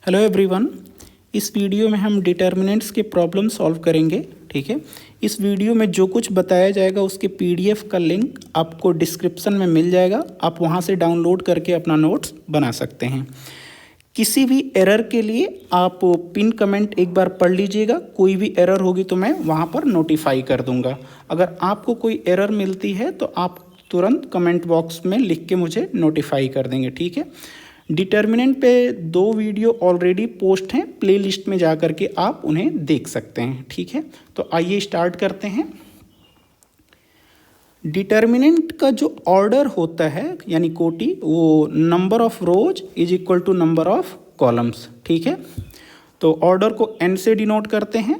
Hello everyone. इस video में हम डिटर्मिनेंट्स के प्रॉब्लम सॉल्व करेंगे। ठीक है, इस वीडियो में जो कुछ बताया जाएगा उसके पीडीएफ का लिंक आपको डिस्क्रिप्शन में मिल जाएगा। आप वहां से डाउनलोड करके अपना नोट्स बना सकते हैं। किसी भी एरर के लिए आप पिन कमेंट एक बार पढ़ लीजिएगा। कोई भी एरर होगी तो मैं वहां पर नोटिफाई कर दूंगा। अगर आपको कोई एरर मिलती है तो आप तुरंत कमेंट बॉक्स में लिख के मुझे नोटिफाई कर देंगे। ठीक है, डिटर्मिनेंट पे 2 वीडियो ऑलरेडी पोस्ट हैं, प्लेलिस्ट में जा कर के आप उन्हें देख सकते हैं। ठीक है, तो आइए स्टार्ट करते हैं। डिटर्मिनेंट का जो ऑर्डर होता है यानी कोटि, वो number of rows is equal to number of columns. ठीक है, तो ऑर्डर को n से डिनोट करते हैं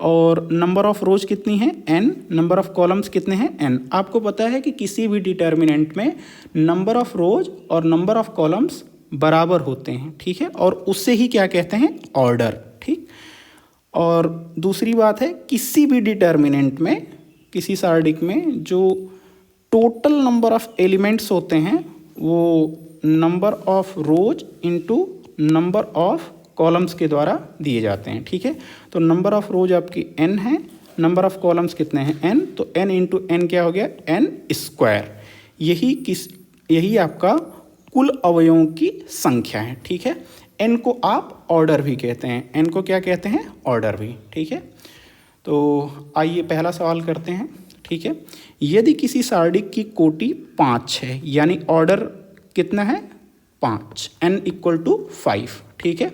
और नंबर ऑफ रोज कितनी है n, नंबर ऑफ कॉलम्स कितने हैं n। आपको पता है कि किसी भी डिटर्मिनेंट में नंबर ऑफ रोज और नंबर ऑफ कॉलम्स बराबर होते हैं। ठीक है, और उससे ही क्या कहते हैं, ऑर्डर। ठीक, और दूसरी बात है, किसी भी डिटर्मिनेंट में, किसी सारडिक में जो टोटल नंबर ऑफ एलिमेंट्स होते हैं वो number of rose into number of columns के द्वारा दिए जाते हैं। ठीक है, तो नंबर ऑफ रोज आपकी n है, नंबर ऑफ कॉलम्स कितने हैं n, तो n इंटू n क्या हो गया, n स्क्वायर। यही आपका कुल अवयवों की संख्या है। ठीक है, n को आप ऑर्डर भी कहते हैं, n को क्या कहते हैं, ऑर्डर भी। ठीक है, तो आइए पहला सवाल करते हैं। ठीक है, यदि किसी सारडिक की कोटि 5 है यानी ऑर्डर कितना है 5, n इक्वल टू 5। ठीक है,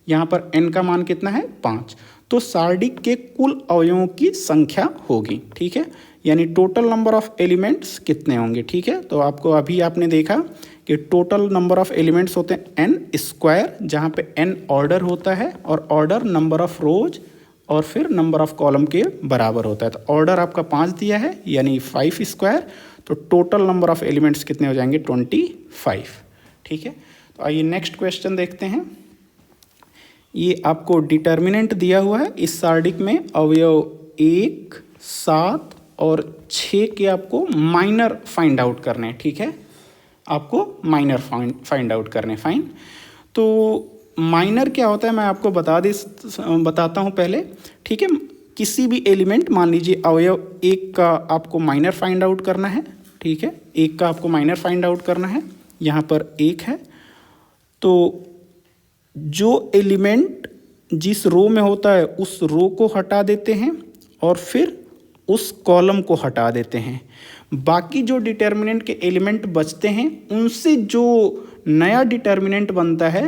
यहाँ पर n का मान कितना है 5, तो सारडिक के कुल अवयवों की संख्या होगी। ठीक है, यानी टोटल नंबर ऑफ एलिमेंट्स कितने होंगे। ठीक है, तो आपको अभी आपने देखा कि टोटल नंबर ऑफ एलिमेंट्स होते हैं n स्क्वायर, जहाँ पे n ऑर्डर होता है और ऑर्डर नंबर ऑफ रोज और फिर नंबर ऑफ कॉलम के बराबर होता है। तो ऑर्डर आपका 5 दिया है यानी 5 स्क्वायर, तो टोटल नंबर ऑफ एलिमेंट्स कितने हो जाएंगे 25। ठीक है, तो आइए नेक्स्ट क्वेश्चन देखते हैं। ये आपको डिटर्मिनेंट दिया हुआ है। इस सारडिक में अवयव 1, 7 और 6 के आपको माइनर फाइंड आउट करने हैं। ठीक है, आपको माइनर फाइंड आउट करने। फाइन, तो माइनर क्या होता है मैं आपको बताता हूँ पहले। ठीक है, किसी भी एलिमेंट, मान लीजिए अवयव 1 का आपको माइनर फाइंड आउट करना है। ठीक है, 1 का आपको माइनर फाइंड आउट करना है। यहाँ पर 1 है, तो जो एलिमेंट जिस रो में होता है उस रो को हटा देते हैं और फिर उस कॉलम को हटा देते हैं। बाकी जो डिटर्मिनेंट के एलिमेंट बचते हैं उनसे जो नया डिटर्मिनेंट बनता है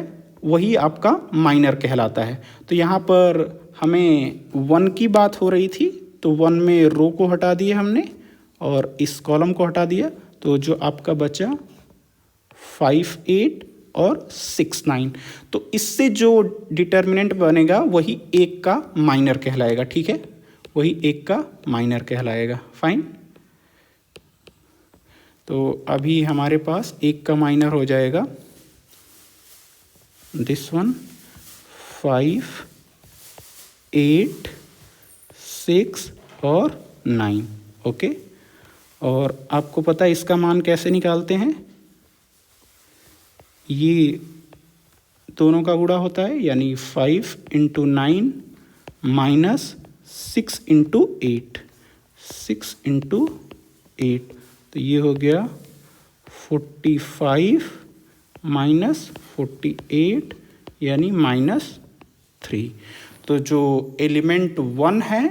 वही आपका माइनर कहलाता है। तो यहाँ पर हमें 1 की बात हो रही थी, तो 1 में रो को हटा दिया हमने और इस कॉलम को हटा दिया, तो जो आपका बचा 5, 8 और 6, 9। तो इससे जो डिटर्मिनेंट बनेगा वही 1 का माइनर कहलाएगा। ठीक है, वही 1 का माइनर कहलाएगा। फाइन, तो अभी हमारे पास 1 का माइनर हो जाएगा दिस वन, 5, 8, 6 और 9। ओके, और आपको पता है इसका मान कैसे निकालते हैं, ये दोनों का गुणा होता है यानी 5 इंटू 9 माइनस 6 इंटू 8, 6 इंटू 8, तो ये हो गया 45 माइनस 48 यानी -3। तो जो एलिमेंट 1 है,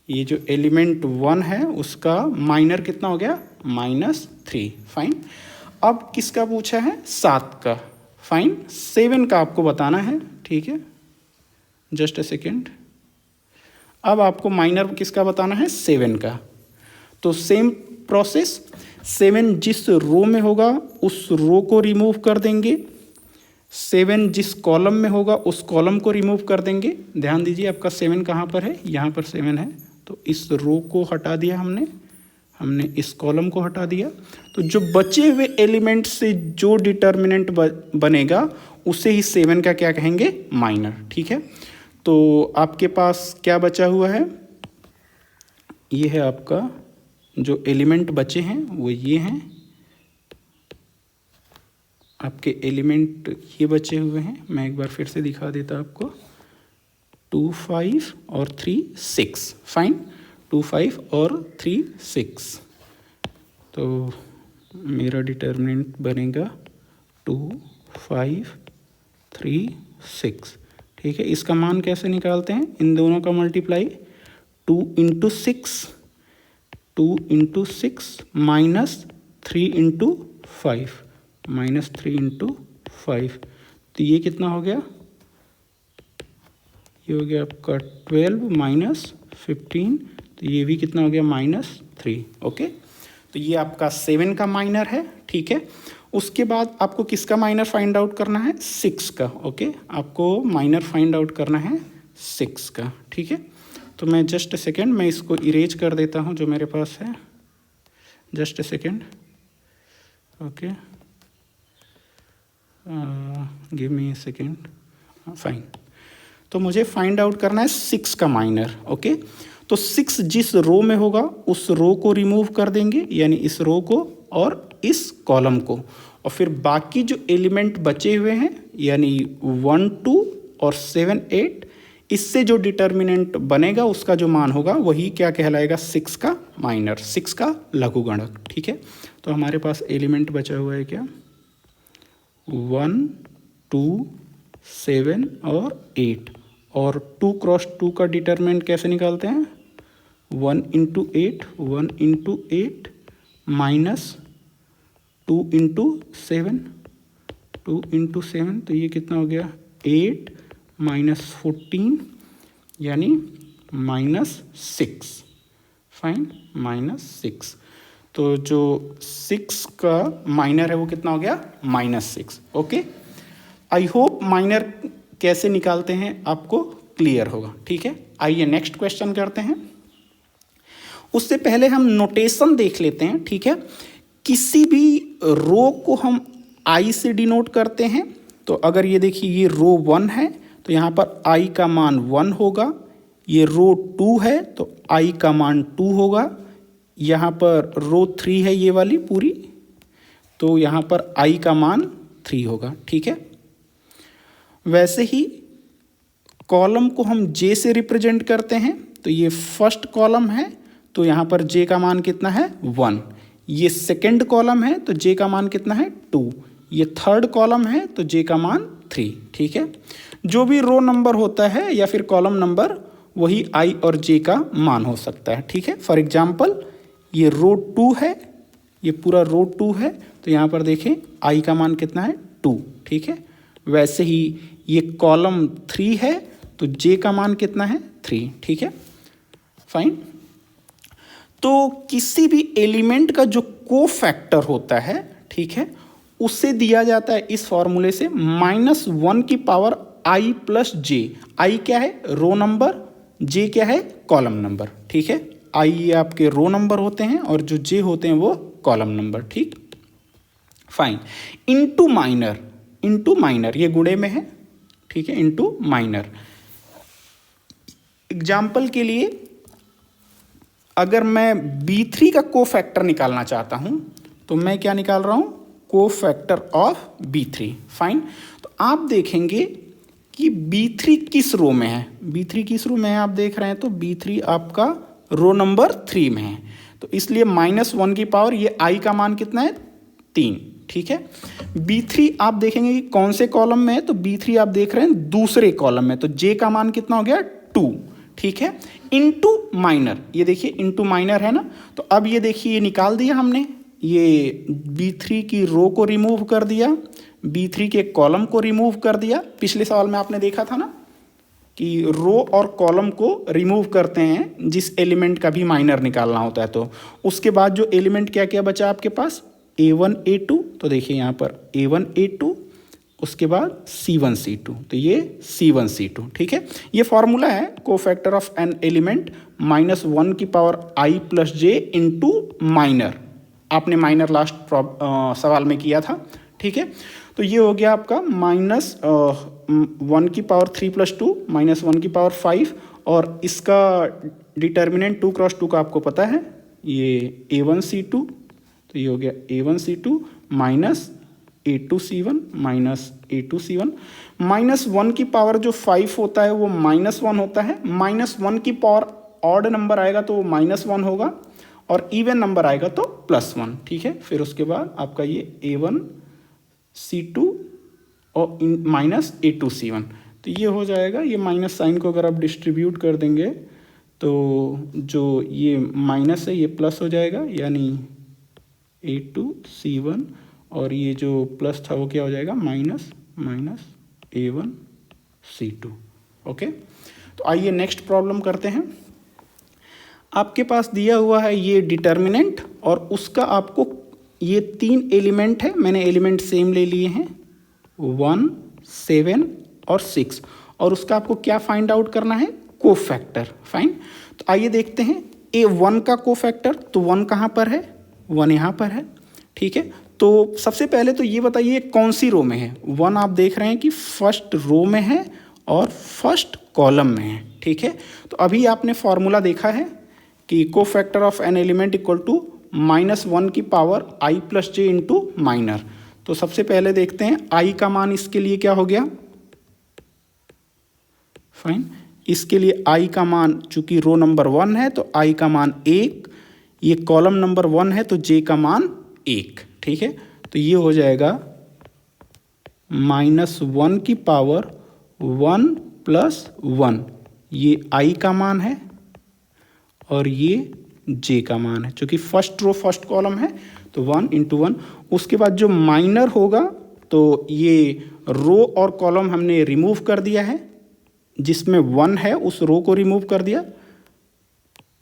ये जो एलिमेंट 1 है उसका माइनर कितना हो गया, -3। फाइन, अब किसका पूछा है, 7 का। फाइन, 7 का आपको बताना है। ठीक है, जस्ट अ सेकेंड। अब आपको माइनर किसका बताना है, 7 का। तो सेम प्रोसेस, 7 जिस रो में होगा उस रो को रिमूव कर देंगे, 7 जिस कॉलम में होगा उस कॉलम को रिमूव कर देंगे। ध्यान दीजिए आपका 7 कहाँ पर है, यहाँ पर 7 है, तो इस रो को हटा दिया हमने इस कॉलम को हटा दिया। तो जो बचे हुए एलिमेंट से जो डिटर्मिनेंट बनेगा उसे ही 7 का क्या कहेंगे, माइनर। ठीक है, तो आपके पास क्या बचा हुआ है, ये है आपका जो एलिमेंट बचे हैं वो ये हैं आपके एलिमेंट ये बचे हुए हैं, मैं एक बार फिर से दिखा देता आपको, 2 5 और 3 6। फाइन, 2 5 और 3 6, तो मेरा डिटर्मिनेंट बनेगा 2 5 3 6। ठीक है, इसका मान कैसे निकालते हैं, इन दोनों का multiply, 2 into 6 minus 3 into 5, minus 3 into 5, तो ये कितना हो गया, ये हो गया आपका 12 माइनस 15, तो ये भी कितना हो गया, -3। ओके, तो ये आपका 7 का माइनर है। ठीक है, उसके बाद आपको किसका माइनर फाइंड आउट करना है, 6 का। ओके, आपको माइनर फाइंड आउट करना है 6 का। ठीक है, तो मैं जस्ट सेकेंड, मैं इसको इरेज कर देता हूँ जो मेरे पास है, just second. Okay, give me second. Fine, तो मुझे फाइंड आउट करना है 6 का माइनर। ओके, तो 6 जिस रो में होगा उस रो को रिमूव कर देंगे, यानी इस रो को और इस कॉलम को, और फिर बाकी जो एलिमेंट बचे हुए हैं यानी 1 2 और 7 8, इससे जो डिटर्मिनेंट बनेगा उसका जो मान होगा वही क्या कहलाएगा, 6 का माइनर, 6 का लघुगणक। ठीक है, तो हमारे पास एलिमेंट बचा हुआ है क्या, 1 2 7 और 8, और 2 क्रॉस 2 का डिटर्मिनेंट कैसे निकालते हैं, 1 इंटू 8 माइनस 2 इंटू 7, तो ये कितना हो गया, 8 माइनस 14 यानी -6। फाइन, -6, तो जो 6 का माइनर है वो कितना हो गया, -6। ओके, आई होप माइनर कैसे निकालते हैं आपको क्लियर होगा। ठीक है, आइए नेक्स्ट क्वेश्चन करते हैं। उससे पहले हम नोटेशन देख लेते हैं। ठीक है, किसी भी रो को हम आई से डिनोट करते हैं, तो अगर ये देखिए ये रो 1 है तो यहाँ पर आई का मान 1 होगा, ये रो 2 है तो आई का मान 2 होगा, यहाँ पर रो 3 है ये वाली पूरी, तो यहाँ पर आई का मान 3 होगा। ठीक है, वैसे ही कॉलम को हम जे से रिप्रेजेंट करते हैं, तो ये फर्स्ट कॉलम है तो यहाँ पर जे का मान कितना है, 1। ये सेकंड कॉलम है तो जे का मान कितना है, 2। ये थर्ड कॉलम है तो जे का मान 3। ठीक है, जो भी रो नंबर होता है या फिर कॉलम नंबर वही आई और जे का मान हो सकता है। ठीक है, फॉर एग्जांपल ये रो 2 है, ये पूरा रो 2 है, तो यहाँ पर देखें आई का मान कितना है, 2। ठीक है, वैसे ही ये कॉलम 3 है तो जे का मान कितना है, 3। ठीक है, फाइन। तो किसी भी एलिमेंट का जो कोफैक्टर होता है, ठीक है, उसे दिया जाता है इस फॉर्मूले से, -1 की पावर आई प्लस जे। आई क्या है, रो नंबर, जे क्या है, कॉलम नंबर। ठीक है, आई ये आपके रो नंबर होते हैं और जो जे होते हैं वो कॉलम नंबर। ठीक, फाइन। इनटू माइनर, ये गुणे में है। ठीक है, इनटू माइनर। एग्जाम्पल के लिए अगर मैं B3 का कोफैक्टर निकालना चाहता हूं तो मैं क्या निकाल रहा हूं, कोफैक्टर ऑफ B3। फाइन, तो आप देखेंगे कि B3 किस रो में है, B3 किस रो में है आप देख रहे हैं, तो B3 आपका रो नंबर 3 में है, तो इसलिए -1 की पावर ये आई का मान कितना है, 3। ठीक है, B3 आप देखेंगे कि कौन से कॉलम में है, तो B3 आप देख रहे हैं दूसरे कॉलम में, तो जे का मान कितना हो गया, 2। ठीक है, इनटू माइनर, ये देखिए इनटू माइनर है ना, तो अब ये देखिए ये निकाल दिया हमने, ये B3 की रो को रिमूव कर दिया, B3 के कॉलम को रिमूव कर दिया। पिछले सवाल में आपने देखा था ना कि रो और कॉलम को रिमूव करते हैं जिस एलिमेंट का भी माइनर निकालना होता है, तो उसके बाद जो एलिमेंट क्या क्या बचा आपके पास, A1 A2, तो देखिए यहाँ पर A1 A2, उसके बाद C1 C2, तो ये C1 C2। ठीक है, ये फॉर्मूला है कोफैक्टर ऑफ एन एलिमेंट -1 की पावर आई प्लस जे इंटू माइनर। आपने माइनर लास्ट सवाल में किया था। ठीक है, तो ये हो गया आपका -1 की पावर 3 + 2 -1 की पावर 5, और इसका डिटर्मिनेंट 2 × 2 का आपको पता है, ये A1 C2, तो ये हो गया A1 C2 minus A2C1 minus A2C1। -1 की पावर जो 5 होता है वो -1 होता है। -1 की पावर ऑड नंबर आएगा तो वो -1 होगा और इवन नंबर आएगा तो +1। ठीक है, फिर उसके बाद आपका ये A1C2 और माइनस A2C1, तो ये हो जाएगा। ये माइनस साइन को अगर आप डिस्ट्रीब्यूट कर देंगे तो जो ये माइनस है ये प्लस हो जाएगा, यानी A2C1 और ये जो प्लस था वो क्या हो जाएगा, माइनस माइनस A1C2। ओके, तो आइए नेक्स्ट प्रॉब्लम करते हैं। आपके पास दिया हुआ है ये डिटर्मिनेंट और उसका आपको ये 3 एलिमेंट है, मैंने एलिमेंट सेम ले लिए हैं 1, 7 और 6, और उसका आपको क्या फाइंड आउट करना है, कोफैक्टर। फाइन, तो आइए देखते हैं A1 का कोफैक्टर। तो 1 कहाँ पर है, 1 यहाँ पर है। ठीक है, तो सबसे पहले तो ये बताइए कौन सी रो में है। 1 आप देख रहे हैं कि फर्स्ट रो में है और फर्स्ट कॉलम में है। ठीक है, तो अभी आपने फॉर्मूला देखा है कि cofactor of an element equal to -1 की power i + j into minor. तो सबसे पहले देखते हैं i का मान इसके लिए क्या हो गया। फाइन, इसके लिए i का मान चूंकि रो नंबर 1 है तो i का मान 1, ये कॉलम नंबर 1 है तो j का मान 1। ठीक है, तो ये हो जाएगा -1 की पावर 1 + 1, ये i का मान है और ये j का मान है। चूँकि फर्स्ट रो फर्स्ट कॉलम है तो 1 × 1। उसके बाद जो माइनर होगा तो ये रो और कॉलम हमने रिमूव कर दिया है, जिसमें 1 है उस रो को रिमूव कर दिया,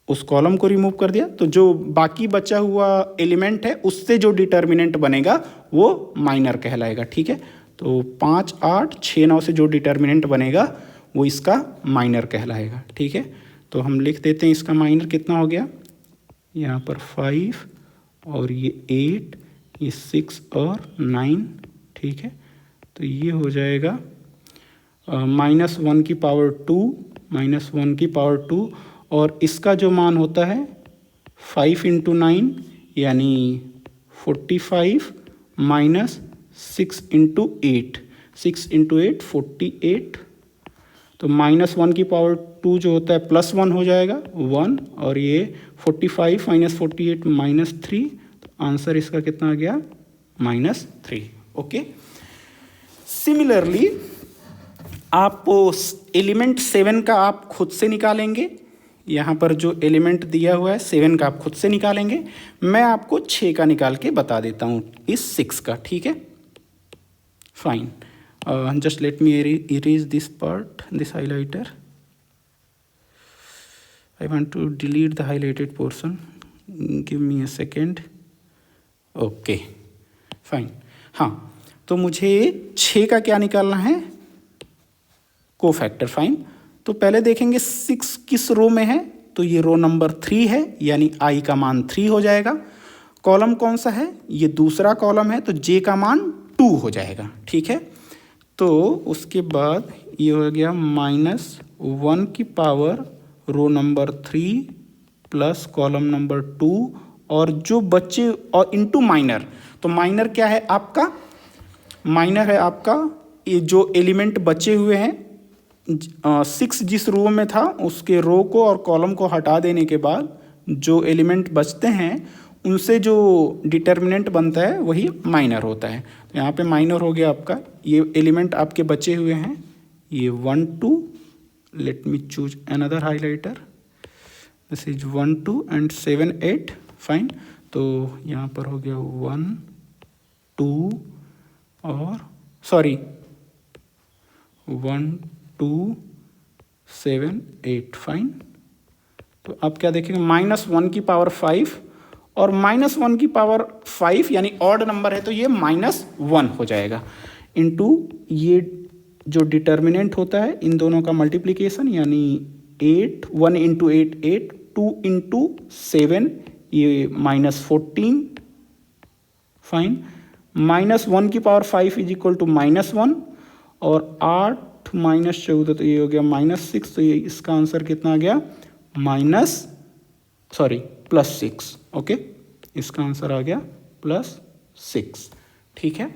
उस कॉलम को रिमूव कर दिया, तो जो बाकी बचा हुआ एलिमेंट है उससे जो डिटर्मिनेंट बनेगा वो माइनर कहलाएगा। ठीक है, तो 5, 8, 6, 9 से जो डिटर्मिनेंट बनेगा वो इसका माइनर कहलाएगा। ठीक है, तो हम लिख देते हैं इसका माइनर कितना हो गया, यहाँ पर 5 और ये 8, ये 6 और 9। ठीक है, तो ये हो जाएगा -1 की पावर 2, -1 की पावर 2, और इसका जो मान होता है 5 × 9 यानी 45 माइनस 6 × 8, 6 × 8 48, तो -1 की पावर 2 जो होता है +1 हो जाएगा 1, और ये 45 - 48 -3, तो आंसर इसका कितना आ गया, -3। ओके, सिमिलरली आप एलिमेंट 7 का आप खुद से निकालेंगे। यहाँ पर जो एलिमेंट दिया हुआ है 7 का आप खुद से निकालेंगे। मैं आपको 6 का निकाल के बता देता हूँ इस 6 का। ठीक है, fine, just let me erase this part, this highlighter. I want to delete the highlighted portion, give me a second. Okay, fine। हाँ, तो मुझे 6 का क्या निकालना है, कोफैक्टर। फाइन, तो पहले देखेंगे 6 किस रो में है, तो ये रो नंबर 3 है, यानी i का मान 3 हो जाएगा। कॉलम कौन सा है, ये दूसरा कॉलम है तो j का मान 2 हो जाएगा। ठीक है, तो उसके बाद ये हो गया -1 की power row number 3 plus column number 2, और जो बच्चे और इनटू माइनर। तो माइनर क्या है आपका, माइनर है आपका ये जो एलिमेंट बचे हुए हैं 6 जिस रो में था उसके रो को और कॉलम को हटा देने के बाद जो एलिमेंट बचते हैं उनसे जो डिटर्मिनेंट बनता है वही माइनर होता है। तो यहाँ पे माइनर हो गया आपका, ये एलिमेंट आपके बचे हुए हैं, ये 1, 2, let me choose another highlighter, this is 1, 2 and 7, 8। Fine, तो यहाँ पर हो गया 1, 2 और सॉरी 1, 2, 7, 8। फाइन, तो आप क्या देखेंगे, -1 की पावर 5 और -1 की पावर 5 यानी ऑड नंबर है तो ये -1 हो जाएगा, इनटू ये जो डिटर्मिनेंट होता है इन दोनों का मल्टीप्लिकेशन, यानी 8, 1 × 8 8, 2 × 7 ये -14। फाइन, -1 की पावर 5 इज इक्वल टू -1, और 8 -14 तो ये हो गया -6, तो ये इसका आंसर कितना आ गया, +6। ओके, इसका आंसर आ गया +6। ठीक है,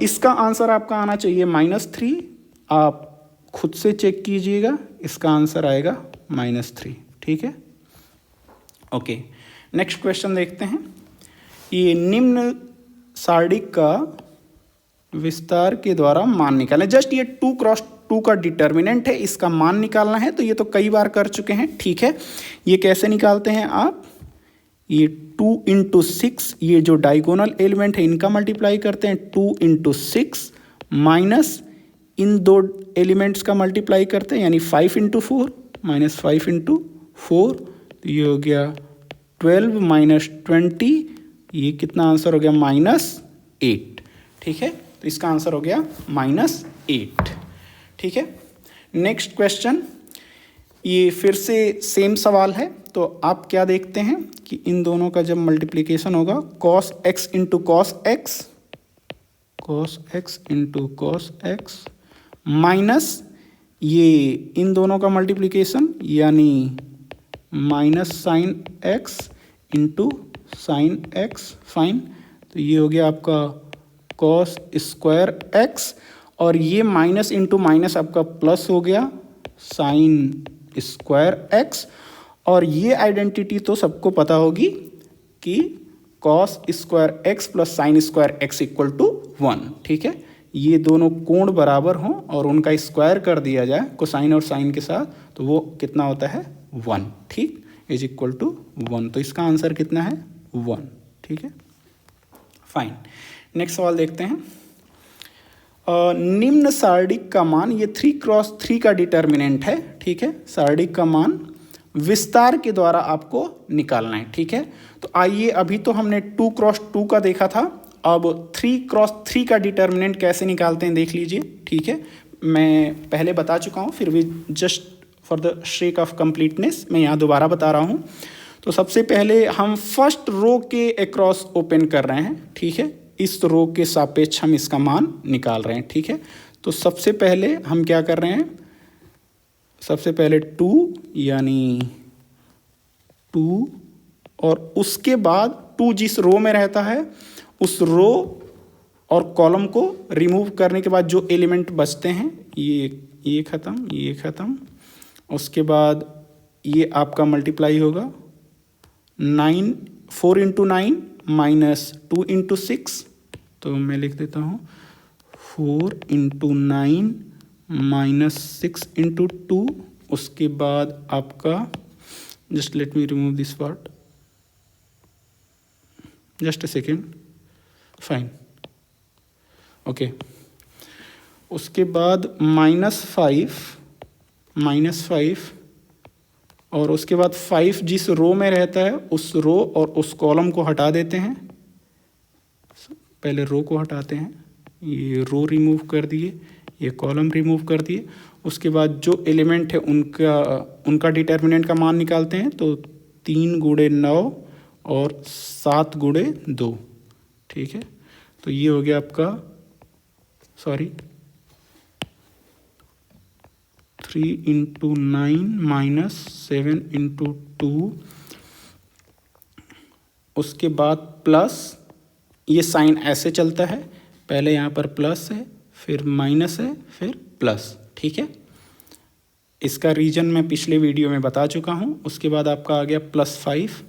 इसका आंसर आपका आना चाहिए -3। आप खुद से चेक कीजिएगा, इसका आंसर आएगा -3। ठीक है, ओके। नेक्स्ट क्वेश्चन देखते हैं। ये निम्न सारणी का विस्तार के द्वारा मान निकालें। जस्ट ये 2 क्रॉस 2 का डिटर्मिनेंट है, इसका मान निकालना है। तो ये तो कई बार कर चुके हैं। ठीक है, ये कैसे निकालते हैं आप, ये 2 × 6, ये जो डायगोनल एलिमेंट है इनका मल्टीप्लाई करते हैं, 2 × 6 माइनस इन दो एलिमेंट्स का मल्टीप्लाई करते हैं, यानी 5 × 4 माइनस 5 × 4, तो ये हो गया 12 माइनस 20, ये कितना आंसर हो गया -8। ठीक है, तो इसका आंसर हो गया -8। ठीक है, नेक्स्ट क्वेश्चन, ये फिर से सेम सवाल है। तो आप क्या देखते हैं कि इन दोनों का जब मल्टीप्लिकेशन होगा cos x × cos x cos x minus ये इन दोनों का मल्टीप्लिकेशन यानी minus sin x × sin x fine. तो ये हो गया आपका cos स्क्वायर x, और ये माइनस इंटू माइनस आपका प्लस हो गया sin स्क्वायर x। और ये आइडेंटिटी तो सबको पता होगी कि cos square x plus sin square x = 1। ठीक है, ये दोनों कोण बराबर हों और उनका स्क्वायर कर दिया जाए कोसाइन और साइन के साथ, तो वो कितना होता है 1। ठीक, = 1। तो इसका आंसर कितना है 1। ठीक है, फाइन। नेक्स्ट सवाल देखते हैं। निम्न सारणी का मान, ये 3 × 3 का डिटर्मिनेंट है। ठीक है, सारणी का मान विस्तार के द्वारा आपको निकालना है। ठीक है, तो आइए, अभी तो हमने 2 × 2 का देखा था, अब 3 × 3 का डिटर्मिनेंट कैसे निकालते हैं देख लीजिए। ठीक है, मैं पहले बता चुका हूँ, फिर भी just for the shake of completeness मैं यहाँ दोबारा बता रहा हूँ। तो सबसे पहले हम फर्स्ट रो के अक्रॉस ओपन कर रहे हैं। ठीक है, इस रो के सापेक्ष हम इसका मान निकाल रहे हैं। ठीक है, तो सबसे पहले हम क्या कर रहे हैं, सबसे पहले 2 यानी 2, और उसके बाद 2 जिस रो में रहता है उस रो और कॉलम को रिमूव करने के बाद जो एलिमेंट बचते हैं, ये ख़त्म, ये ख़त्म, उसके बाद ये आपका मल्टीप्लाई होगा 4 × 9 माइनस 2 × 6, तो मैं लिख देता हूँ 4 × 9 माइनस 6 × 2। उसके बाद आपका, just let me remove this part, just a second, fine, okay. उसके बाद -5 और उसके बाद 5 जिस रो में रहता है उस रो और उस कॉलम को हटा देते हैं। पहले रो को हटाते हैं, ये रो रिमूव कर दिए, ये कॉलम रिमूव कर दिए। उसके बाद जो एलिमेंट है उनका डिटर्मिनेंट का मान निकालते हैं। तो 3 × 9 और 7 × 2। ठीक है, तो ये हो गया आपका, सॉरी, 3 × 9 माइनस 7 × 2। उसके बाद प्लस, ये साइन ऐसे चलता है, पहले यहाँ पर प्लस है, फिर माइनस है, फिर प्लस। ठीक है, इसका रीजन मैं पिछले वीडियो में बता चुका हूँ। उसके बाद आपका आ गया +5।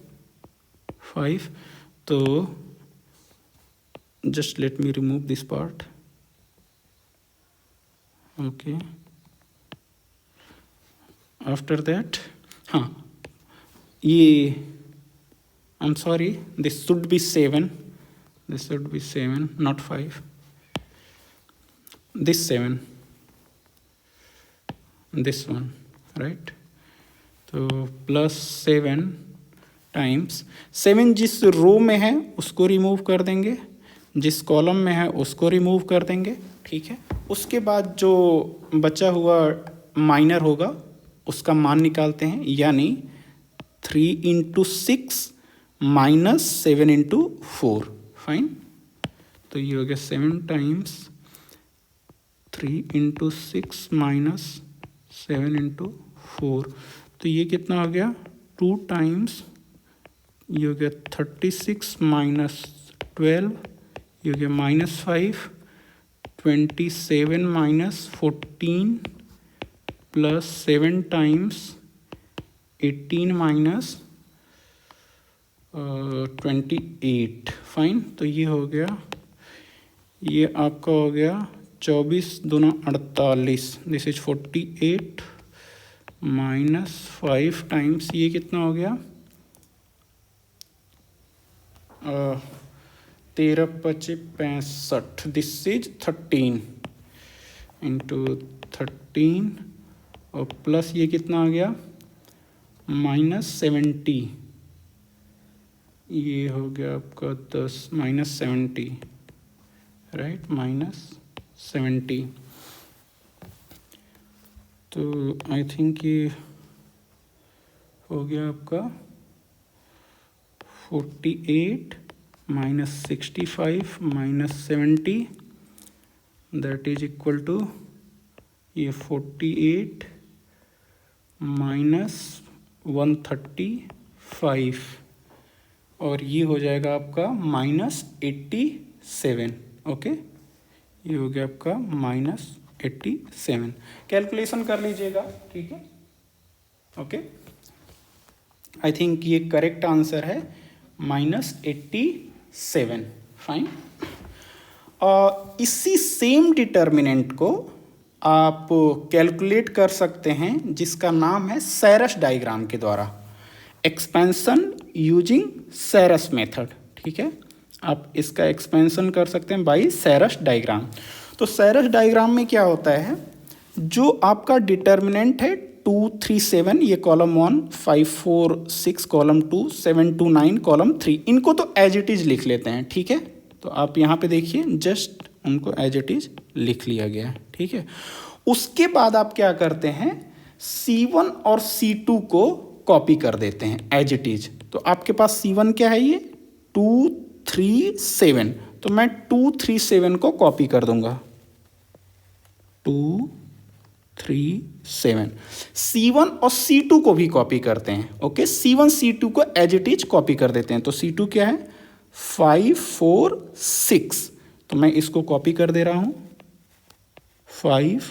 तो just let me remove this part, okay. After that, हाँ, ये I am sorry, this should be 7, not 5, this 7, this one, right? तो +7 टाइम्स 7 जिस रो में है उसको रिमूव कर देंगे, जिस कॉलम में है उसको रिमूव कर देंगे। ठीक है, उसके बाद जो बचा हुआ माइनर होगा उसका मान निकालते हैं, यानी 3 × 6 माइनस 7 × 4, फाइन। तो ये हो गया 7 टाइम्स 3 × 6 माइनस 7 × 4। तो ये कितना हो गया 2 टाइम्स, ये हो गया 36 माइनस 12, ये हो गया -5, 27 minus 14 plus 7 times 18 minus 28। Fine, तो ये हो गया, ये आपका हो गया 24 दूना 48, दिस इज 48 माइनस 5 टाइम्स ये कितना हो गया 13 पचे 65, दिस इज 13 इंटू 13 और प्लस ये कितना आ गया -70, ये हो गया आपका 10 -70, राइट, -70। तो आई थिंक ये हो गया आपका 48 minus 65 minus 70, that is equal to ये 48 माइनस 135 और ये हो जाएगा आपका -87। ओके, ये हो गया आपका -87। कैलकुलेशन कर लीजिएगा, ठीक है। ओके, आई थिंक ये करेक्ट आंसर है -87। फाइन। इसी सेम डिटर्मिनेंट को आप कैलकुलेट कर सकते हैं जिसका नाम है सैरस डायग्राम के द्वारा, एक्सपेंशन यूजिंग सैरस मेथड, ठीक है। आप इसका एक्सपेंशन कर सकते हैं बाय सैरस डायग्राम। तो सैरस डायग्राम में क्या होता है, जो आपका डिटर्मिनेंट है 2 3 7, ये कॉलम 1, 5 4 6 कॉलम 2, 7 2 9 कॉलम 3, इनको तो एज इट इज लिख लेते हैं, ठीक है। तो आप यहाँ पे देखिए जस्ट उनको एज इट इज लिख लिया गया है, ठीक है। उसके बाद आप क्या करते हैं, C1 और C2 को कॉपी कर देते हैं एज इट इज। तो आपके पास C1 क्या है, ये 2 3 7, तो मैं 2 3 7 को कॉपी कर दूंगा, 2 3 7। C1 और C2 को भी कॉपी करते हैं, ओके। C1 C2 को एज इट इज कॉपी कर देते हैं। तो C2 क्या है 5 4 6, तो मैं इसको कॉपी कर दे रहा हूं 5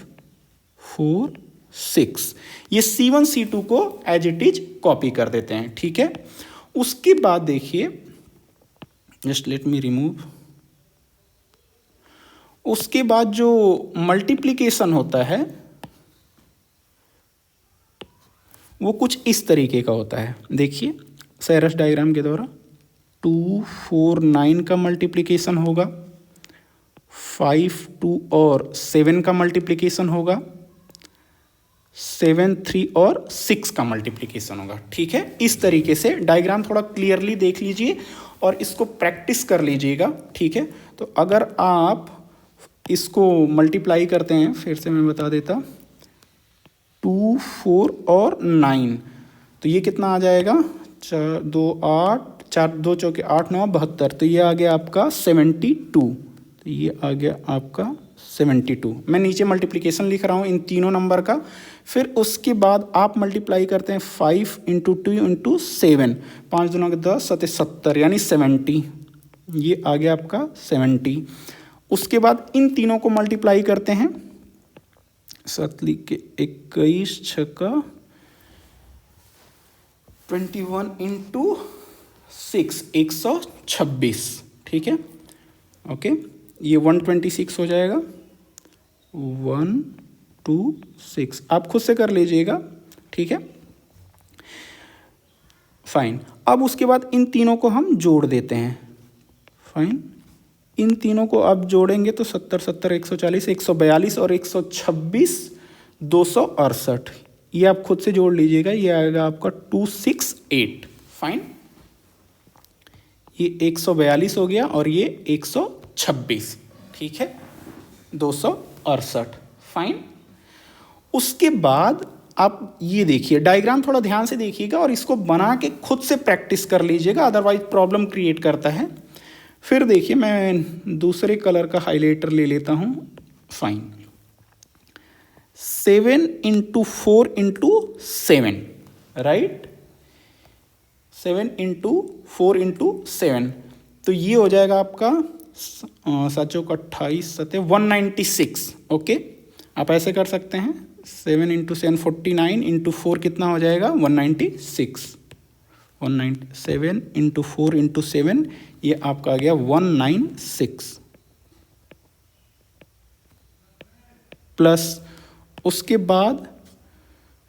4 6। ये C1 C2 को एज इट इज कॉपी कर देते हैं, ठीक है। उसके बाद देखिए, जस्ट लेट मी रिमूव, उसके बाद जो मल्टीप्लिकेशन होता है वो कुछ इस तरीके का होता है। देखिए सैरस डायग्राम के द्वारा 2 4 9 का मल्टीप्लिकेशन होगा, 5 2 और 7 का मल्टीप्लिकेशन होगा, 7 3 और 6 का मल्टीप्लिकेशन होगा, ठीक है। इस तरीके से डायग्राम थोड़ा क्लियरली देख लीजिए और इसको प्रैक्टिस कर लीजिएगा, ठीक है। तो अगर आप इसको मल्टीप्लाई करते हैं, फिर से मैं बता देता, 2 4 और 9, तो ये कितना आ जाएगा 4 2 8, 4 2 चौके 8 9 72, तो ये आ गया आपका 72, तो ये आ गया आपका 72। मैं नीचे मल्टीप्लिकेशन लिख रहा हूँ इन तीनों नंबर का। फिर उसके बाद आप मल्टीप्लाई करते हैं 5 × 2 × 7, 5 दूना 10 7 70 यानी 70, ये आ गया आपका 70। उसके बाद इन तीनों को मल्टीप्लाई करते हैं, 7 लिख के 21 छक्का 21 × 6 126, ठीक है। ओके, ये 126 हो जाएगा, 126 आप खुद से कर लीजिएगा, ठीक है। फाइन। अब उसके बाद इन तीनों को हम जोड़ देते हैं, फाइन। इन तीनों को आप जोड़ेंगे तो 70 70 140 142 और 126 268, ये आप खुद से जोड़ लीजिएगा, ये आएगा आपका 268। फाइन, ये 142 हो गया और ये 126, ठीक है, 268। फाइन। उसके बाद आप ये देखिए डायग्राम थोड़ा ध्यान से देखिएगा और इसको बना के खुद से प्रैक्टिस कर लीजिएगा, अदरवाइज प्रॉब्लम क्रिएट करता है। फिर देखिए मैं दूसरे कलर का हाइलाइटर ले लेता हूं। फाइन, 7 × 4 × 7, राइट, 7 × 4 × 7, तो ये हो जाएगा आपका सातों का 28 सते 196। ओके, आप ऐसे कर सकते हैं 7 इंटू 7 49 इंटू 4 कितना हो जाएगा 196। 197 इंटू 4 इंटू 7 ये आपका आ गया 196 प्लस उसके बाद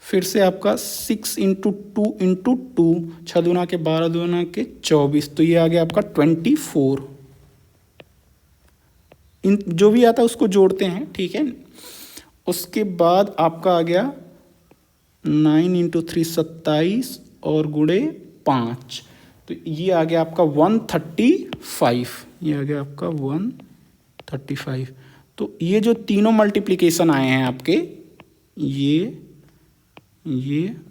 फिर से आपका 6 इंटू 2 इंटू 2 6 दूना के 12 दूना के 24 तो ये आ गया आपका 24। इन जो भी आता है उसको जोड़ते हैं, ठीक है। उसके बाद आपका आ गया 9 इंटू 3 27 और गुणे 5 तो ये आ गया आपका 135। ये आ गया आपका 135। तो ये जो तीनों मल्टीप्लिकेशन आए हैं आपके ये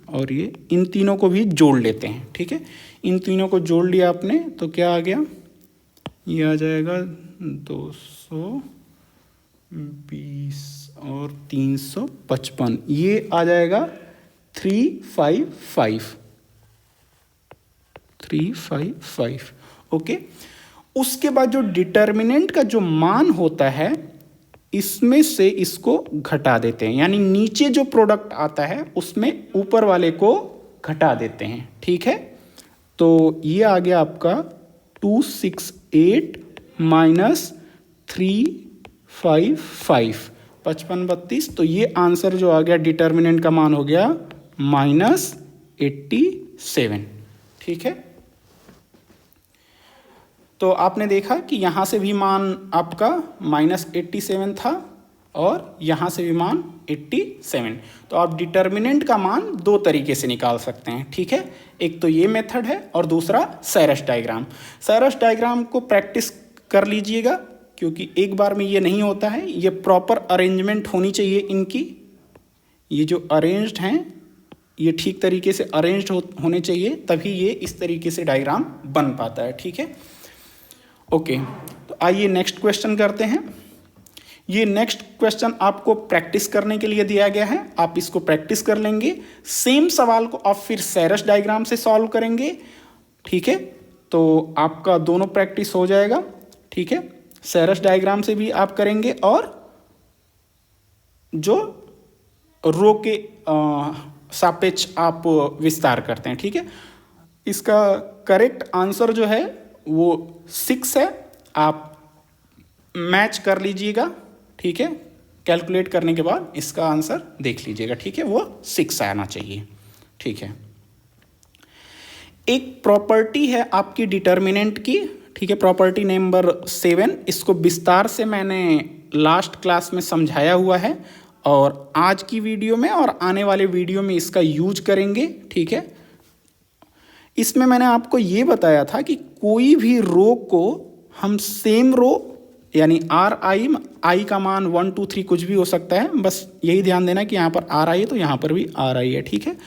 और ये, इन तीनों को भी जोड़ लेते हैं, ठीक है। इन तीनों को जोड़ लिया आपने तो क्या आ गया, ये आ जाएगा 220 और 355, ये आ जाएगा 355। ओके, उसके बाद जो डिटर्मिनेंट का जो मान होता है इसमें से इसको घटा देते हैं, यानी नीचे जो प्रोडक्ट आता है उसमें ऊपर वाले को घटा देते हैं, ठीक है। तो ये आ गया आपका 268 माइनस 355 55 32। तो ये आंसर जो आ गया डिटर्मिनेंट का मान हो गया -87, ठीक है। तो आपने देखा कि यहाँ से भी मान आपका -87 था और यहाँ से भी मान 87। तो आप डिटर्मिनेंट का मान दो तरीके से निकाल सकते हैं, ठीक है। एक तो ये मेथड है और दूसरा सैरस डायग्राम। सैरस डायग्राम को प्रैक्टिस कर लीजिएगा क्योंकि एक बार में ये नहीं होता है, ये प्रॉपर अरेंजमेंट होनी चाहिए इनकी। ये जो अरेंज्ड हैं ये ठीक तरीके से अरेंज्ड होने चाहिए, तभी ये इस तरीके से डायग्राम बन पाता है, ठीक है। ओके, तो आइए नेक्स्ट क्वेश्चन करते हैं। ये नेक्स्ट क्वेश्चन आपको प्रैक्टिस करने के लिए दिया गया है, आप इसको प्रैक्टिस कर लेंगे। सेम सवाल को आप फिर सैरस डायग्राम से सॉल्व करेंगे, ठीक है। तो आपका दोनों प्रैक्टिस हो जाएगा, ठीक है। सैरस डायग्राम से भी आप करेंगे और जो रो के सापेक्ष आप विस्तार करते हैं, ठीक है। इसका करेक्ट आंसर जो है वो 6 है, आप मैच कर लीजिएगा, ठीक है। कैलकुलेट करने के बाद इसका आंसर देख लीजिएगा, ठीक है, वो 6 आना चाहिए, ठीक है। एक प्रॉपर्टी है आपकी डिटर्मिनेंट की, ठीक है, प्रॉपर्टी नंबर 7। इसको विस्तार से मैंने लास्ट क्लास में समझाया हुआ है और आज की वीडियो में और आने वाले वीडियो में इसका यूज करेंगे, ठीक है। इसमें मैंने आपको ये बताया था कि कोई भी रो को हम सेम रो यानी आई का मान 1 2 3 कुछ भी हो सकता है, बस यही ध्यान देना कि यहाँ पर RI है तो यहाँ पर भी RI है, ठीक है,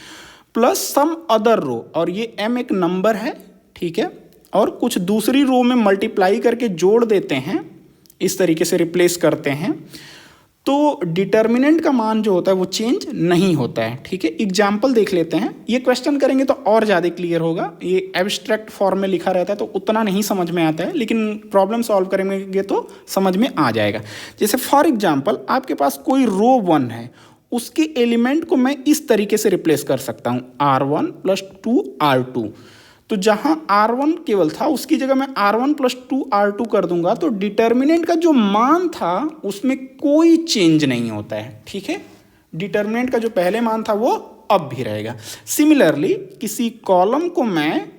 प्लस सम अदर रो, और ये M एक नंबर है, ठीक है, और कुछ दूसरी रो में मल्टीप्लाई करके जोड़ देते हैं, इस तरीके से रिप्लेस करते हैं, तो डिटर्मिनेंट का मान जो होता है वो चेंज नहीं होता है, ठीक है। एग्जाम्पल देख लेते हैं, ये क्वेश्चन करेंगे तो और ज़्यादा क्लियर होगा। ये एब्स्ट्रैक्ट फॉर्म में लिखा रहता है तो उतना नहीं समझ में आता है, लेकिन प्रॉब्लम सॉल्व करेंगे तो समझ में आ जाएगा। जैसे फॉर एग्जाम्पल आपके पास कोई रो 1 है, उसके एलिमेंट को मैं इस तरीके से रिप्लेस कर सकता हूँ R1 + 2R2। तो जहाँ R1 केवल था उसकी जगह मैं R1 + 2R2 कर दूंगा, तो डिटर्मिनेंट का जो मान था उसमें कोई चेंज नहीं होता है, ठीक है। डिटर्मिनेंट का जो पहले मान था वो अब भी रहेगा। सिमिलरली किसी कॉलम को मैं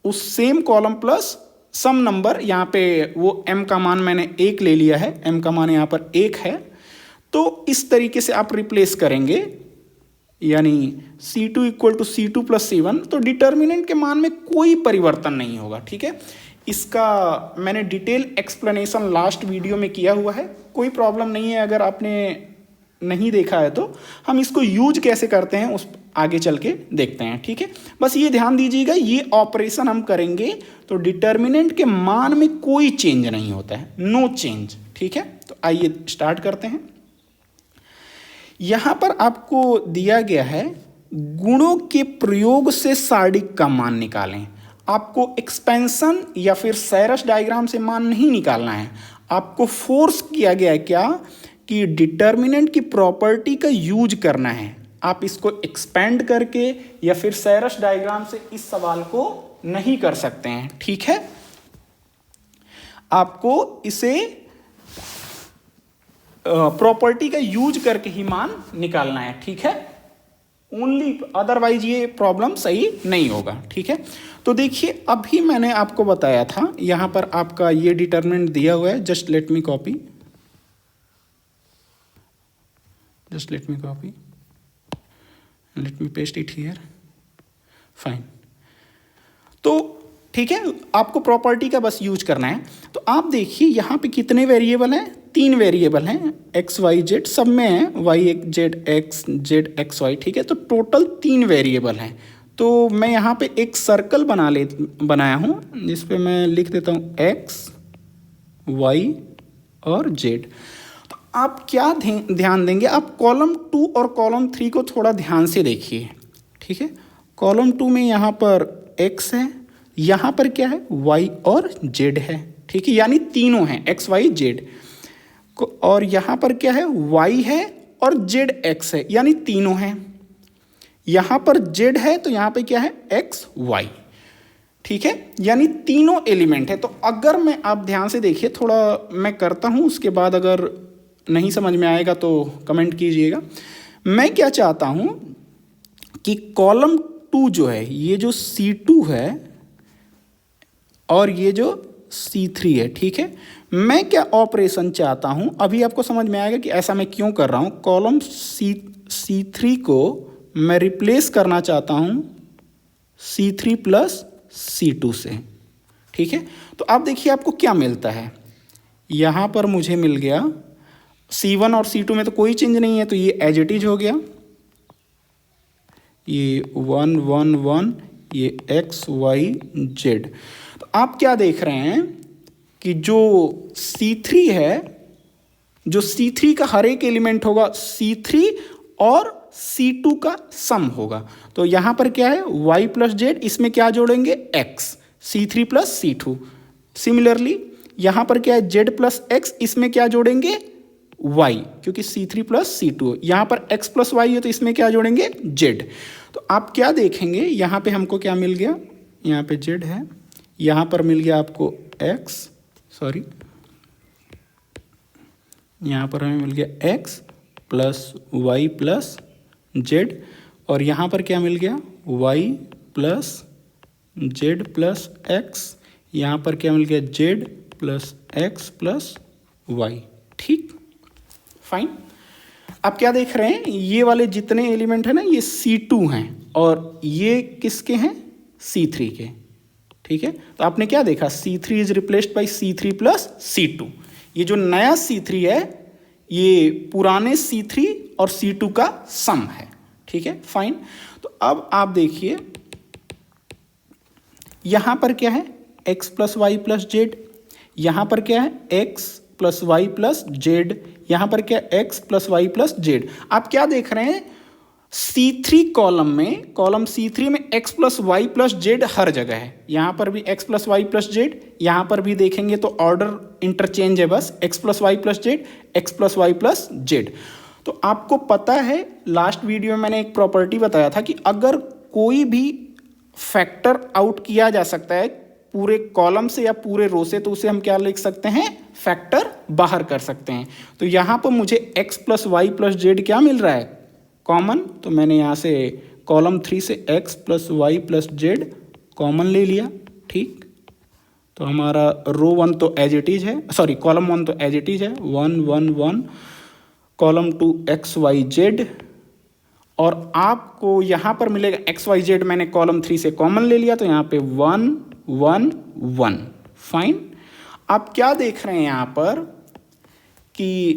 उस सेम कॉलम प्लस सम नंबर, यहाँ पे वो m का मान मैंने 1 ले लिया है, m का मान यहाँ पर 1 है, तो इस तरीके से आप रिप्लेस करेंगे, यानी C2 = C2 + C1, तो डिटर्मिनेंट के मान में कोई परिवर्तन नहीं होगा, ठीक है। इसका मैंने डिटेल एक्सप्लेनेशन लास्ट वीडियो में किया हुआ है, कोई प्रॉब्लम नहीं है अगर आपने नहीं देखा है तो। हम इसको यूज कैसे करते हैं उस आगे चल के देखते हैं, ठीक है। बस ये ध्यान दीजिएगा, ये ऑपरेशन हम करेंगे तो डिटर्मिनेंट के मान में कोई चेंज नहीं होता है, नो चेंज, ठीक है। तो आइए स्टार्ट करते हैं। यहाँ पर आपको दिया गया है गुणों के प्रयोग से सारणिक का मान निकालें। आपको एक्सपेंशन या फिर सैरस डायग्राम से मान नहीं निकालना है, आपको फोर्स किया गया है क्या कि डिटर्मिनेंट की प्रॉपर्टी का यूज करना है। आप इसको एक्सपेंड करके या फिर सैरस डायग्राम से इस सवाल को नहीं कर सकते हैं, ठीक है। आपको इसे प्रॉपर्टी का यूज करके ही मान निकालना है, ठीक है। ओनली अदरवाइज ये प्रॉब्लम सही नहीं होगा, ठीक है। तो देखिए अभी मैंने आपको बताया था, यहां पर आपका ये डिटर्मिनेंट दिया हुआ है। Just let me copy, let me paste it here, fine. तो ठीक है, आपको प्रॉपर्टी का बस यूज करना है। तो आप देखिए यहाँ पे कितने वेरिएबल हैं, 3 वेरिएबल हैं, एक्स वाई जेड सब में है, वाई जेड एक्स वाई, ठीक है। तो टोटल 3 वेरिएबल हैं। तो मैं यहाँ पे एक सर्कल बनाया हूँ जिस पे मैं लिख देता हूँ एक्स वाई और जेड। तो आप क्या ध्यान देंगे, आप कॉलम 2 और कॉलम 3 को थोड़ा ध्यान से देखिए, ठीक है। कॉलम 2 में यहाँ पर एक्स है, यहाँ पर क्या है, y और z है, ठीक है, यानी तीनों हैं x y z। और यहाँ पर क्या है, y है और z x है, यानी तीनों हैं। यहाँ पर z है तो यहाँ पे क्या है, x y, ठीक है, यानी तीनों एलिमेंट है। तो अगर मैं, आप ध्यान से देखिए, थोड़ा मैं करता हूँ, उसके बाद अगर नहीं समझ में आएगा तो कमेंट कीजिएगा। मैं क्या चाहता हूँ कि कॉलम 2 जो है, ये जो C2 है और ये जो C3 है, ठीक है, मैं क्या ऑपरेशन चाहता हूं, अभी आपको समझ में आएगा कि ऐसा मैं क्यों कर रहा हूं। कॉलम C3 को मैं रिप्लेस करना चाहता हूं C3 प्लस C2 से, ठीक है। तो आप देखिए आपको क्या मिलता है, यहां पर मुझे मिल गया C1 और C2 में तो कोई चेंज नहीं है, तो ये एज इट इज हो गया, ये 1 1 1, ये एक्स वाई जेड। तो आप क्या देख रहे हैं कि जो C3 है, जो C3 का हर एक एलिमेंट होगा C3 और C2 का सम होगा। तो यहां पर क्या है, y प्लस जेड, इसमें क्या जोड़ेंगे, x, C3 plus C2। Similarly यहां पर क्या है, z प्लस x, इसमें क्या जोड़ेंगे, y, क्योंकि C3 प्लस C2। यहां पर x प्लस y है तो इसमें क्या जोड़ेंगे, z। तो आप क्या देखेंगे, यहां पे हमको क्या मिल गया, यहाँ पे z है, यहाँ पर मिल गया आपको यहाँ पर हमें मिल गया x plus Y plus Z, और यहाँ पर क्या मिल गया, y plus Z plus X, यहाँ पर क्या मिल गया, z plus X plus Y, ठीक, फाइन। आप क्या देख रहे हैं, ये वाले जितने एलिमेंट है ना, ये C2 हैं और ये किसके हैं, C3 के, ठीक है। तो आपने क्या देखा, C3 is replaced by C3 plus C2। ये जो नया C3 है ये पुराने C3 और C2 का सम है, ठीक है, फाइन। तो अब आप देखिए यहां पर क्या है, x plus Y plus Z, यहां पर क्या है, x plus Y plus Z, यहां पर क्या है, x plus Y plus Z. आप क्या देख रहे हैं, C3 कॉलम में, कॉलम C3 में x plus Y plus Z हर जगह है। यहाँ पर भी x plus Y plus Z, यहाँ पर भी देखेंगे तो ऑर्डर इंटरचेंज है, बस x plus Y plus Z, x plus Y plus Z. तो आपको पता है, लास्ट वीडियो में मैंने एक प्रॉपर्टी बताया था कि अगर कोई भी फैक्टर आउट किया जा सकता है पूरे कॉलम से या पूरे रो से, तो उसे हम क्या लिख सकते हैं, फैक्टर बाहर कर सकते हैं। तो यहाँ पर मुझे x plus Y plus Z क्या मिल रहा है, कॉमन। तो मैंने यहाँ से कॉलम 3 से x plus Y plus Z common ले लिया, ठीक। तो हमारा रो 1 तो एज इट इज है, सॉरी कॉलम 1 तो एज इट इज है, 1 1 1, कॉलम 2 एक्स वाई जेड, और आपको यहाँ पर मिलेगा एक्स वाई जेड, मैंने कॉलम 3 से कॉमन ले लिया, तो यहाँ पे 1 1 1, फाइन। आप क्या देख रहे हैं यहाँ पर कि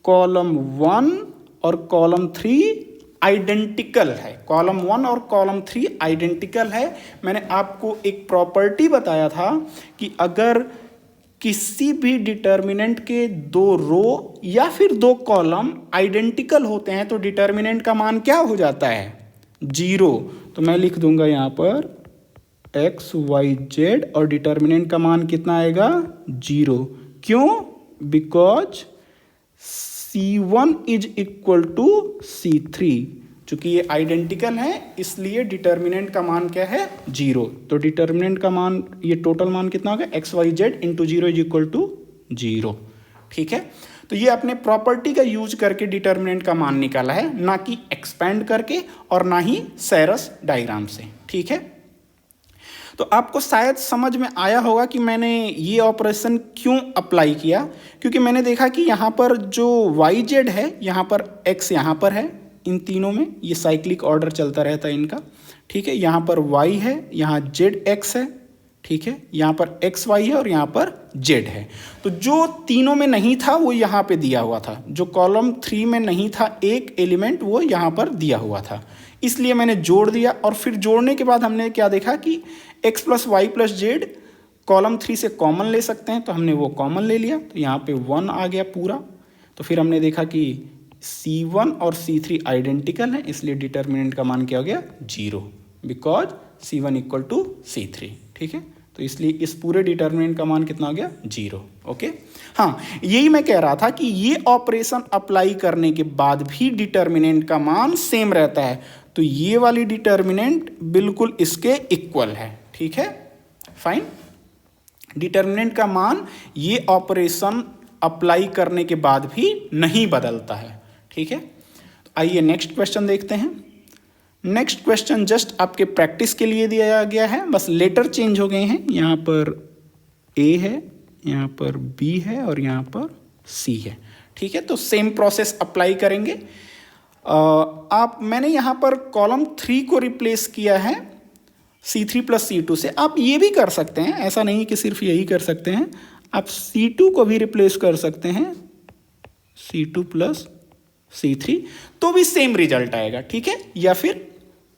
कॉलम 1 और कॉलम 3 आइडेंटिकल है, कॉलम 1 और कॉलम 3 आइडेंटिकल है। मैंने आपको एक प्रॉपर्टी बताया था कि अगर किसी भी डिटर्मिनेंट के 2 रो या फिर 2 कॉलम आइडेंटिकल होते हैं तो डिटर्मिनेंट का मान क्या हो जाता है, 0। तो मैं लिख दूंगा यहाँ पर एक्स वाई जेड और डिटर्मिनेंट का मान कितना आएगा 0। क्यों? Because C1 is equal to C3। चूंकि ये आइडेंटिकल है इसलिए डिटर्मिनेंट का मान क्या है 0। तो डिटर्मिनेंट का मान, ये टोटल मान कितना होगा X Y Z into 0 is equal to 0। ठीक है, तो ये अपने प्रॉपर्टी का यूज करके डिटर्मिनेंट का मान निकाला है, ना कि एक्सपेंड करके और ना ही सेरस डायग्राम से। ठीक है, तो आपको शायद समझ में आया होगा कि मैंने ये ऑपरेशन क्यों अप्लाई किया। क्योंकि मैंने देखा कि यहाँ पर जो वाई जेड है, यहाँ पर एक्स यहाँ पर है, इन तीनों में ये साइक्लिक ऑर्डर चलता रहता है इनका। ठीक है, यहाँ पर वाई है, यहाँ जेड एक्स है, ठीक है, यहाँ पर एक्स वाई है और यहाँ पर जेड है। तो जो तीनों में नहीं था वो यहाँ पे दिया हुआ था, जो कॉलम 3 में नहीं था एक एलिमेंट वो यहाँ पर दिया हुआ था, इसलिए मैंने जोड़ दिया। और फिर जोड़ने के बाद हमने क्या देखा कि x plus Y plus Z column 3 से कॉमन ले सकते हैं, तो हमने वो कॉमन ले लिया, तो यहाँ पे 1 आ गया पूरा। तो फिर हमने देखा कि C1 और C3 आइडेंटिकल हैं, इसलिए डिटर्मिनेंट का मान क्या हो गया 0, because C1 equal to C3। ठीक है, तो इसलिए इस पूरे डिटर्मिनेंट का मान कितना हो गया 0। ओके, हाँ, यही मैं कह रहा था कि ये ऑपरेशन अप्लाई करने के बाद भी डिटर्मिनेंट का मान सेम रहता है, तो ये वाली डिटर्मिनेंट बिल्कुल इसके इक्वल है। ठीक है, फाइन। डिटर्मिनेंट का मान ये ऑपरेशन अप्लाई करने के बाद भी नहीं बदलता है। ठीक है, तो आइए नेक्स्ट क्वेश्चन देखते हैं। नेक्स्ट क्वेश्चन जस्ट आपके प्रैक्टिस के लिए दिया गया है, बस लेटर चेंज हो गए हैं। यहाँ पर ए है, यहाँ पर बी है और यहाँ पर सी है। ठीक है, तो सेम प्रोसेस अप्लाई करेंगे। मैंने यहाँ पर कॉलम 3 को रिप्लेस किया है C3 प्लस C2 से। आप ये भी कर सकते हैं, ऐसा नहीं कि सिर्फ यही कर सकते हैं, आप C2 को भी रिप्लेस कर सकते हैं C2 प्लस C3, तो भी सेम रिजल्ट आएगा। ठीक है, या फिर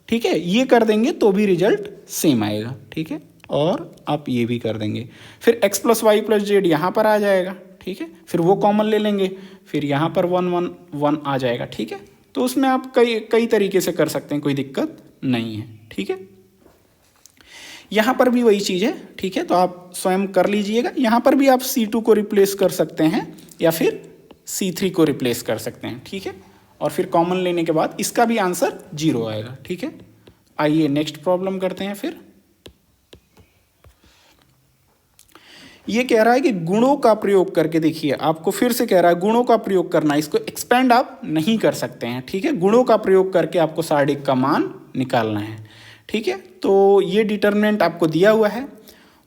ठीक है ये कर देंगे तो भी रिजल्ट सेम आएगा। ठीक है, और आप ये भी कर देंगे, फिर x plus Y plus Z यहाँ पर आ जाएगा। ठीक है, फिर वो कॉमन ले लेंगे, फिर यहाँ पर 1 1 1 आ जाएगा। ठीक है, तो उसमें आप कई तरीके से कर सकते हैं, कोई दिक्कत नहीं है। ठीक है, यहाँ पर भी वही चीज़ है। ठीक है, तो आप स्वयं कर लीजिएगा। यहाँ पर भी आप C2 को रिप्लेस कर सकते हैं या फिर C3 को रिप्लेस कर सकते हैं। ठीक है, और फिर कॉमन लेने के बाद इसका भी आंसर 0 आएगा। ठीक है, आइए नेक्स्ट प्रॉब्लम करते हैं। फिर ये कह रहा है कि गुणों का प्रयोग करके, देखिए आपको फिर से कह रहा है गुणों का प्रयोग करना, इसको एक्सपेंड आप नहीं कर सकते हैं। ठीक है, गुणों का प्रयोग करके आपको सार्डिक का मान निकालना है। ठीक है, तो ये डिटर्मिनेंट आपको दिया हुआ है,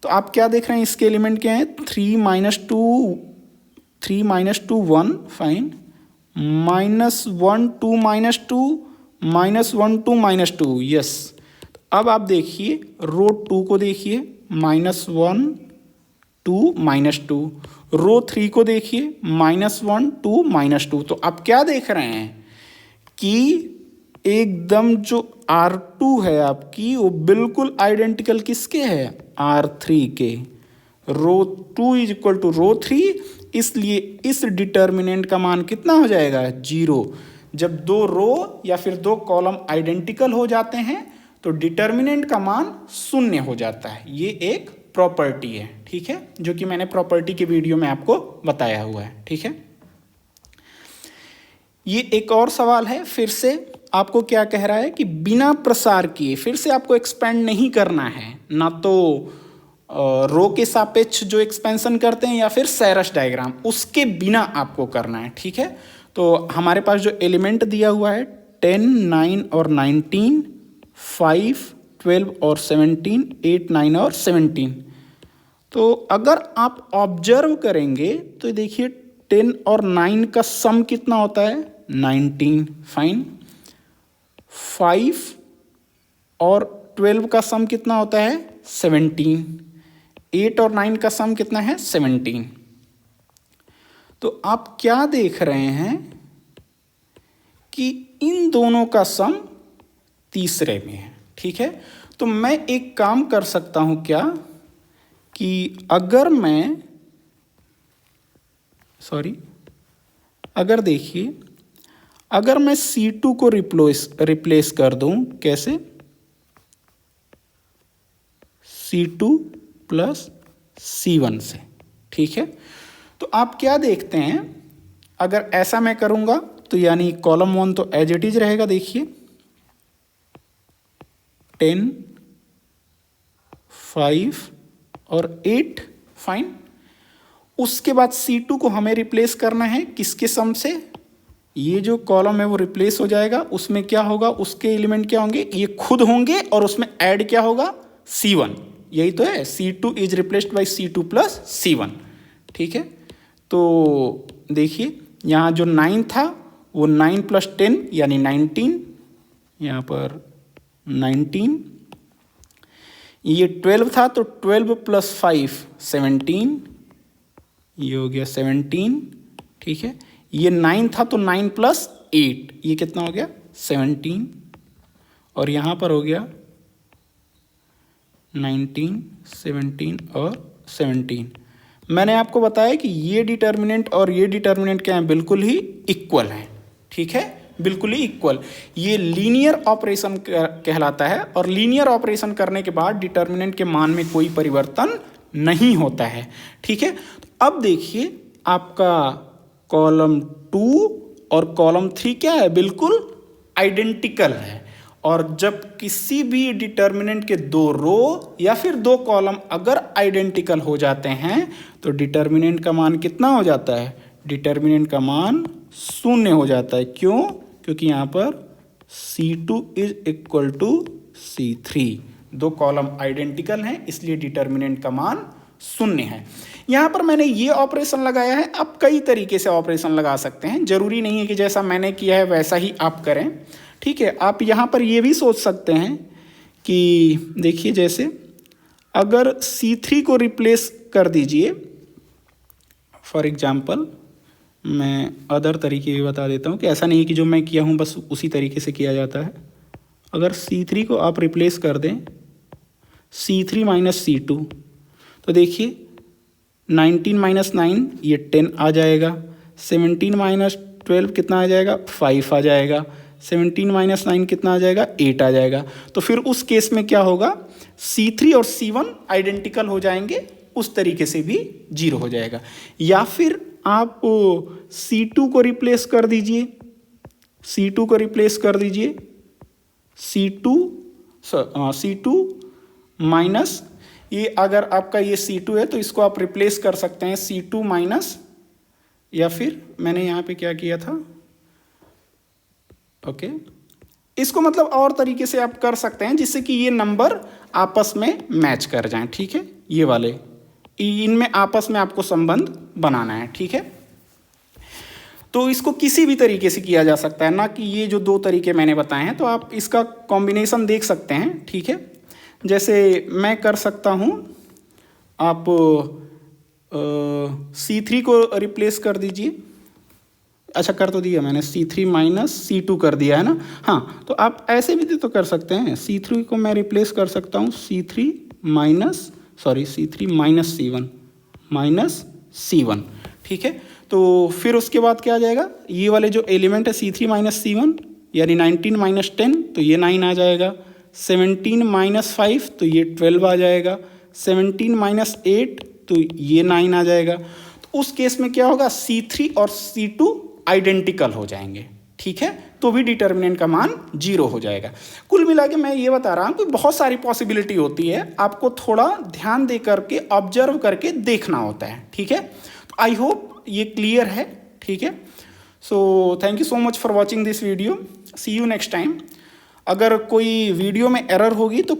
तो आप क्या देख रहे हैं, इसके एलिमेंट क्या हैं 3 - 2 3 - 2 1, फाइन, -1 2 - 2 -1 2 -2, यस। अब आप देखिए रो 2 को देखिए, -1 2 -2, रो 3 को देखिए, -1 2 -2। तो आप क्या देख रहे हैं कि एकदम जो R2 है आपकी वो बिल्कुल आइडेंटिकल किसके है, R3 के। रो 2 इज इक्वल टू रो 3, इसलिए इस डिटर्मिनेंट का मान कितना हो जाएगा 0। जब दो रो या फिर दो कॉलम आइडेंटिकल हो जाते हैं तो डिटर्मिनेंट का मान 0 हो जाता है। ये एक प्रॉपर्टी है। ठीक है, जो कि मैंने प्रॉपर्टी के वीडियो में आपको बताया हुआ है। ठीक है, ये एक और सवाल है, फिर से आपको क्या कह रहा है कि बिना प्रसार किए, फिर से आपको एक्सपेंड नहीं करना है, ना तो रो के सापेक्ष जो एक्सपेंशन करते हैं या फिर सेरस डायग्राम, उसके बिना आपको करना है। ठीक है, तो हमारे पास जो एलिमेंट दिया हुआ है 10 9 और 19, 5 12 और 17, 8 9 और 17, तो अगर आप ऑब्जर्व करेंगे तो देखिए 10 और 9 का सम कितना होता है 19, फाइन। 5 और 12 का सम कितना होता है 17, 8 और 9 का सम कितना है 17। तो आप क्या देख रहे हैं कि इन दोनों का सम तीसरे में है। ठीक है, तो मैं एक काम कर सकता हूं क्या कि अगर देखिए, अगर मैं C2 को रिप्लेस कर दूं, कैसे, C2 प्लस C1 से, ठीक है। तो आप क्या देखते हैं, अगर ऐसा मैं करूँगा तो यानी कॉलम 1 तो एज इट इज रहेगा, देखिए 10, 5 और 8, फाइन। उसके बाद C2 को हमें रिप्लेस करना है किसके सम से, ये जो कॉलम है वो रिप्लेस हो जाएगा, उसमें क्या होगा, उसके एलिमेंट क्या होंगे, ये खुद होंगे और उसमें ऐड क्या होगा, C1, यही तो है, C2 is replaced by C2 plus C1, ठीक है। तो देखिए यहाँ जो 9 था वो 9 प्लस 10 यानी 19, यहाँ पर 19, ये 12 था तो 12 प्लस 5 17, ये हो गया 17, ठीक है। ये 9 था तो 9 प्लस 8, ये कितना हो गया 17, और यहाँ पर हो गया 19, 17 और 17। मैंने आपको बताया कि ये डिटर्मिनेंट और ये डिटर्मिनेंट क्या है, बिल्कुल ही इक्वल हैं, ठीक है, बिल्कुल ही इक्वल। ये लीनियर ऑपरेशन कहलाता है, और लीनियर ऑपरेशन करने के बाद डिटर्मिनेंट के मान में कोई परिवर्तन नहीं होता है, ठीक है। तो अब देखिए आपका कॉलम 2 और कॉलम 3 क्या है, बिल्कुल आइडेंटिकल है। और जब किसी भी डिटर्मिनेंट के 2 रो या फिर 2 कॉलम अगर आइडेंटिकल हो जाते हैं तो डिटर्मिनेंट का मान कितना हो जाता है, डिटर्मिनेंट का मान 0 हो जाता है। क्यों, क्योंकि यहाँ पर C2 is equal to C3, 2 column identical हैं, इसलिए डिटर्मिनेंट का मान 0 है। यहाँ पर मैंने ये ऑपरेशन लगाया है, आप कई तरीके से ऑपरेशन लगा सकते हैं, जरूरी नहीं है कि जैसा मैंने किया है वैसा ही आप करें, ठीक है। आप यहाँ पर ये भी सोच सकते हैं कि देखिए जैसे अगर C3 को रिप्लेस कर दीजिए, फॉर एग्जांपल मैं अदर तरीके भी बता देता हूँ कि ऐसा नहीं है कि जो मैं किया हूँ बस उसी तरीके से किया जाता है। अगर C3 को आप रिप्लेस कर दें C3 माइनस C2, तो देखिए 19 माइनस 9 ये 10 आ जाएगा, 17 माइनस 12 कितना आ जाएगा, 5 आ जाएगा, 17 माइनस 9 कितना आ जाएगा, 8 आ जाएगा। तो फिर उस केस में क्या होगा, C3 और C1 आइडेंटिकल हो जाएंगे, उस तरीके से भी 0 हो जाएगा। या फिर आप C2 को रिप्लेस कर दीजिए, C2 को रिप्लेस कर दीजिए C2 माइनस, ये अगर आपका ये C2 है तो इसको आप रिप्लेस कर सकते हैं C2 माइनस, या फिर मैंने यहाँ पे क्या किया था, ओके, इसको मतलब और तरीके से आप कर सकते हैं जिससे कि ये नंबर आपस में मैच कर जाएं, ठीक है। ये वाले इनमें आपस में आपको संबंध बनाना है, ठीक है। तो इसको किसी भी तरीके से किया जा सकता है, ना कि ये जो 2 तरीके मैंने बताए हैं, तो आप इसका कॉम्बिनेशन देख सकते हैं, ठीक है। जैसे मैं कर सकता हूँ, आप C3 को रिप्लेस कर दीजिए, अच्छा कर तो दिया मैंने, C3 माइनस C2 कर दिया है ना, हाँ। तो आप ऐसे भी तो कर सकते हैं, C3 को मैं रिप्लेस कर सकता हूँ C3 माइनस C1, ठीक है। तो फिर उसके बाद क्या आ जाएगा, ये वाले जो एलिमेंट है C3 माइनस C1 यानी 19 माइनस 10, तो ये 9 आ जाएगा, 17 माइनस 5 तो ये 12 आ जाएगा, 17 माइनस 8 तो ये 9 आ जाएगा। तो उस केस में क्या होगा, C3 और C2 आइडेंटिकल हो जाएंगे, ठीक है, तो भी डिटर्मिनेंट का मान 0 हो जाएगा। कुल मिला के मैं ये बता रहा हूँ कि बहुत सारी पॉसिबिलिटी होती है, आपको थोड़ा ध्यान दे करके ऑब्जर्व करके देखना होता है, ठीक है। तो आई होप ये क्लियर है, ठीक है। So thank you so much for watching this video, see you next time. अगर कोई वीडियो में एरर होगी तो